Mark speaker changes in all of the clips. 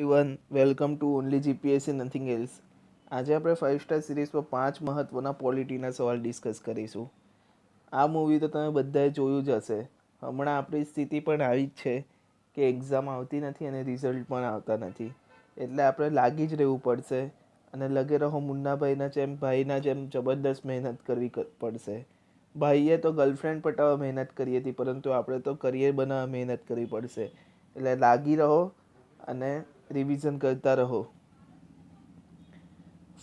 Speaker 1: Everyone, welcome to only GPSC nothing else. આજે આપણે 5 star સિરીઝમાં 5 મહત્વના પોલિટીના સવાલ ડિસ્કસ કરીશું. આ મૂવી તો તમે બધાએ જોયું જ હશે. હમણાં આપણી સ્થિતિ પણ આવી જ છે કે એક્ઝામ આવતી નથી અને રિઝલ્ટ પણ આવતા નથી, એટલે આપણે લાગી જ રહેવું પડશે અને લગે રહો ભાઈના જેમ જબરદસ્ત મહેનત કરવી પડશે. ભાઈએ તો ગર્લફ્રેન્ડ પટાવવા મહેનત કરી હતી, પરંતુ આપણે તો કરિયર બનાવવા મહેનત કરવી પડશે. એટલે લાગી રહો અને રિવિઝન કરતા રહો.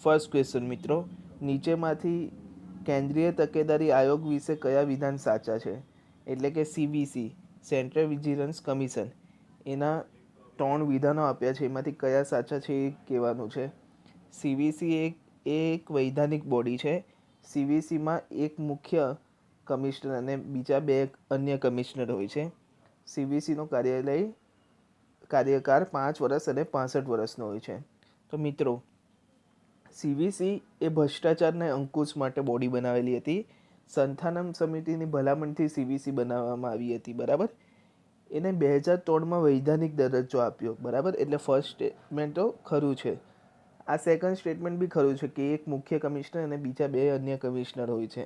Speaker 1: ફર્સ્ટ ક્વેશ્ચન મિત્રો, નીચેમાંથી કેન્દ્રીય તકેદારી આયોગ વિશે કયા વિધાન સાચા છે? એટલે કે સીવીસી, સેન્ટ્રલ વિજિલન્સ કમિશન, એના 3 વિધાનો આપ્યા છે, એમાંથી કયા સાચા છે એ કહેવાનું છે. સીવીસી એક વૈધાનિક બોડી છે. સીવીસીમાં એક મુખ્ય કમિશનર અને બીજા 2 અન્ય કમિશનર હોય છે. સીવીસીનો કાર્યકાળ 5 વર્ષ અને 65 વર્ષનો હોય છે. તો મિત્રો, સીવીસી એ ભ્રષ્ટાચારને અંકુશ માટે બોડી બનાવેલી હતી. સંથાનમ સમિતિની ભલામણથી સીવીસી બનાવવામાં આવી હતી, બરાબર. એને 2003માં વૈધાનિક દરજ્જો આપ્યો, બરાબર. એટલે ફર્સ્ટ સ્ટેટમેન્ટ તો ખરું છે. આ સેકન્ડ સ્ટેટમેન્ટ બી ખરું છે કે એક મુખ્ય કમિશનર અને બીજા 2 અન્ય કમિશનર હોય છે,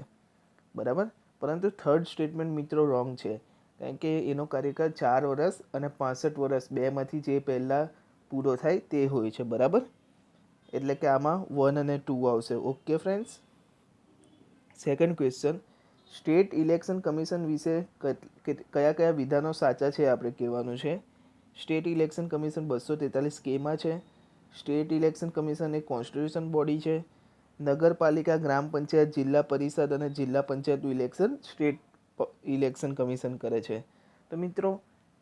Speaker 1: બરાબર. પરંતુ થર્ડ સ્ટેટમેન્ટ મિત્રો રોંગ છે, કારણ કે એનો કાર્યકાળ 4 વર્ષ અને 65 વર્ષ, બેમાંથી જે પહેલાં પૂરો થાય તે હોય છે, બરાબર. એટલે કે આમાં 1 અને 2 આવશે. Okay friends. Second question, state election commission વિશે કયા કયા વિધાનો સાચા છે આપણે કહેવાનું છે. સ્ટેટ ઇલેક્શન કમિશન 243 કેમાં છે. સ્ટેટ ઇલેક્શન કમિશન એ કોન્સ્ટિટ્યુશન બોડી છે. નગરપાલિકા, ગ્રામ પંચાયત, જિલ્લા પરિષદ અને જિલ્લા પંચાયતનું ઇલેક્શન સ્ટેટ ઇલેક્શન કમિશન કરે છે. તો મિત્રો,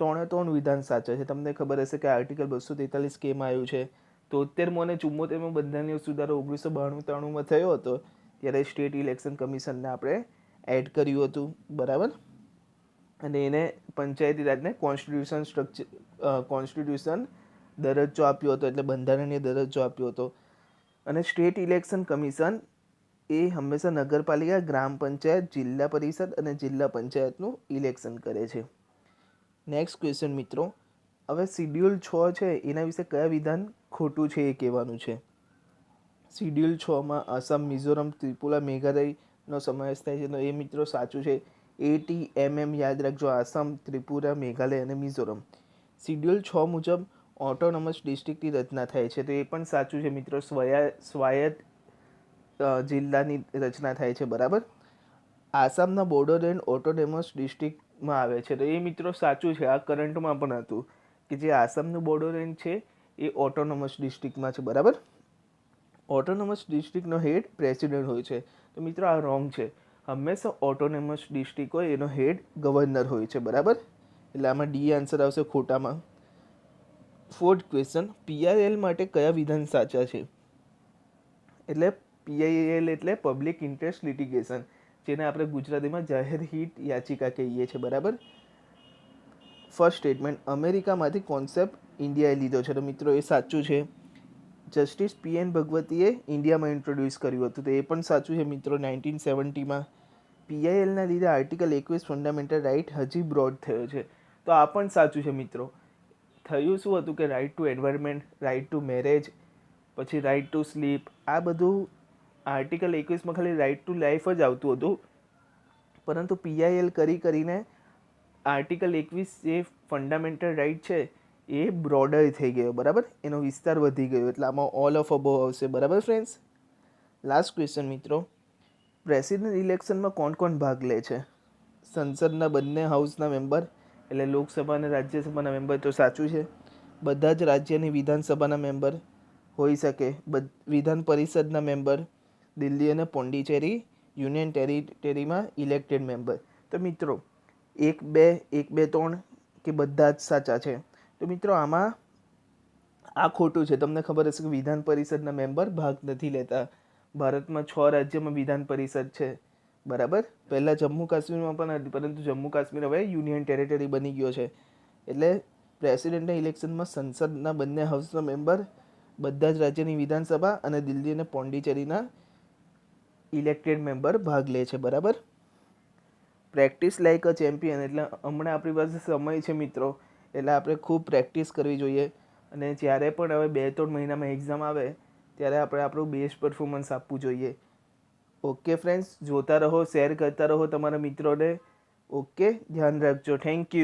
Speaker 1: 3 વિધાન સાચા છે. તમને ખબર હશે કે આર્ટિકલ 243 કેમાં આવ્યું છે. 73મો અને 74મો બંધારણીય સુધારો 1992-93માં થયો હતો, ત્યારે સ્ટેટ ઇલેક્શન કમિશનને આપણે એડ કર્યું હતું, બરાબર. અને એને પંચાયતી રાજને કોન્સ્ટિટ્યુશન દરજ્જો આપ્યો હતો, એટલે બંધારણીય દરજ્જો આપ્યો હતો. અને સ્ટેટ ઇલેક્શન કમિશન એ હંમેશા નગરપાલિકા, ગ્રામ પંચાયત, જિલ્લા પરિષદ અને જિલ્લા પંચાયતનું ઇલેક્શન કરે છે. નેક્સ્ટ ક્વેશ્ચન મિત્રો, હવે શિડ્યુલ 6 છે એના વિશે કયા વિધાન ખોટું છે એ કહેવાનું છે. શિડ્યુલ 6માં આસામ, મિઝોરમ, ત્રિપુરા, મેઘાલયનો સમાવેશ થાય છે. તો એ મિત્રો સાચું છે. ATMM યાદ રાખજો: આસામ, ત્રિપુરા, મેઘાલય અને મિઝોરમ. શિડ્યુલ 6 મુજબ ઓટોનોમસ ડિસ્ટ્રિક્ટની રચના થાય છે, તો એ પણ સાચું છે મિત્રો. સ્વાયત્ત જિલ્લાની રચના થાય છે, બરાબર. આસામના બોડોલેન્ડ ઓટોનોમસ ડિસ્ટ્રિક્ટમાં આવે છે, તો એ મિત્રો સાચું છે. આ કરંટમાં પણ હતું કે જે આસામનું બોડોલેન્ડ છે એ ઓટોનોમસ ડિસ્ટ્રિક્ટમાં છે, બરાબર. ઓટોનોમસ ડિસ્ટ્રિક્ટનો હેડ પ્રેસિડેન્ટ હોય છે. તો મિત્રો આ રોંગ છે. હંમેશા ઓટોનોમસ ડિસ્ટ્રિક્ટ હોય એનો હેડ ગવર્નર હોય છે, બરાબર. એટલે આમાં ડી આન્સર આવશે ખોટામાં. ફોર્થ ક્વેશ્ચન, PIL માટે કયા વિધાન સાચા છે? એટલે PIL એટલે પબ્લિક ઇન્ટરેસ્ટ લિટિગેશન, જેને આપણે ગુજરાતીમાં જાહેર હિત યાચિકા કહીએ છીએ, બરાબર. ફર્સ્ટ સ્ટેટમેન્ટ, અમેરિકામાંથી કોન્સેપ્ટ ઇન્ડિયાએ લીધો છે, તો મિત્રો એ સાચું છે. જસ્ટિસ PN ભગવતીએ ઇન્ડિયામાં ઇન્ટ્રોડ્યુસ કર્યું હતું, તો એ પણ સાચું છે મિત્રો. 1970માં PILના લીધે આર્ટિકલ 21 ફંડામેન્ટલ રાઇટ હજી બ્રોડ થયો છે, તો આ પણ સાચું છે મિત્રો. થયું શું હતું કે right to environment, right to marriage, પછી રાઇટ ટુ સ્લીપ, આ બધું આર્ટિકલ 21માં ખાલી રાઇટ ટુ લાઈફ જ આવતું હતું, પરંતુ PIL કરીને આર્ટિકલ 21 જે ફંડામેન્ટલ રાઇટ છે એ બ્રોડર થઈ ગયો, બરાબર. એનો વિસ્તાર વધી ગયો, એટલે આમાં ઓલ ઓફ અબોવ આવશે, બરાબર ફ્રેન્ડ્સ. લાસ્ટ ક્વેશ્ચન મિત્રો, પ્રેસિડેન્ટ ઇલેક્શનમાં કોણ કોણ ભાગ લે છે? સંસદના બંને હાઉસના મેમ્બર, એટલે લોકસભા અને રાજ્યસભાના મેમ્બર, તો સાચું છે. બધા જ રાજ્યની વિધાનસભાના મેમ્બર હોઈ શકે, વિધાન પરિષદના મેમ્બર, દિલ્હી અને પોંડિચેરી યુનિયન ટેરિટરીમાં ઇલેક્ટેડ મેમ્બર. તો મિત્રો 1, 2, 1, 2, 3 કે બધા જ સાચા છે? તો મિત્રો આમાં આ ખોટું છે. તમને ખબર હશે કે વિધાન પરિષદના મેમ્બર ભાગ નથી લેતા. ભારતમાં 6 રાજ્યમાં વિધાન પરિષદ છે, બરાબર. પહેલાં જમ્મુ કાશ્મીરમાં પણ હતી, પરંતુ જમ્મુ કાશ્મીર હવે યુનિયન ટેરિટરી બની ગયો છે. એટલે પ્રેસિડેન્ટના ઇલેક્શનમાં સંસદના બંને હાઉસના મેમ્બર, બધા જ રાજ્યની વિધાનસભા અને દિલ્હી અને પોંડિચેરીના ઇલેક્ટેડ મેમ્બર ભાગ લે છે, બરાબર. પ્રેક્ટિસ લાઇક અ ચેમ્પિયન, એટલે હમણાં આપણી પાસે સમય છે મિત્રો, એટલે આપણે ખૂબ પ્રેક્ટિસ કરવી જોઈએ. અને જ્યારે પણ હવે 2-3 મહિનામાં એક્ઝામ આવે ત્યારે આપણે આપણું બેસ્ટ પરફોર્મન્સ આપવું જોઈએ. ઓકે ફ્રેન્ડ્સ, જોતા રહો, શેર કરતા રહો તમારા મિત્રોને. ઓકે, ધ્યાન રાખજો. Thank you.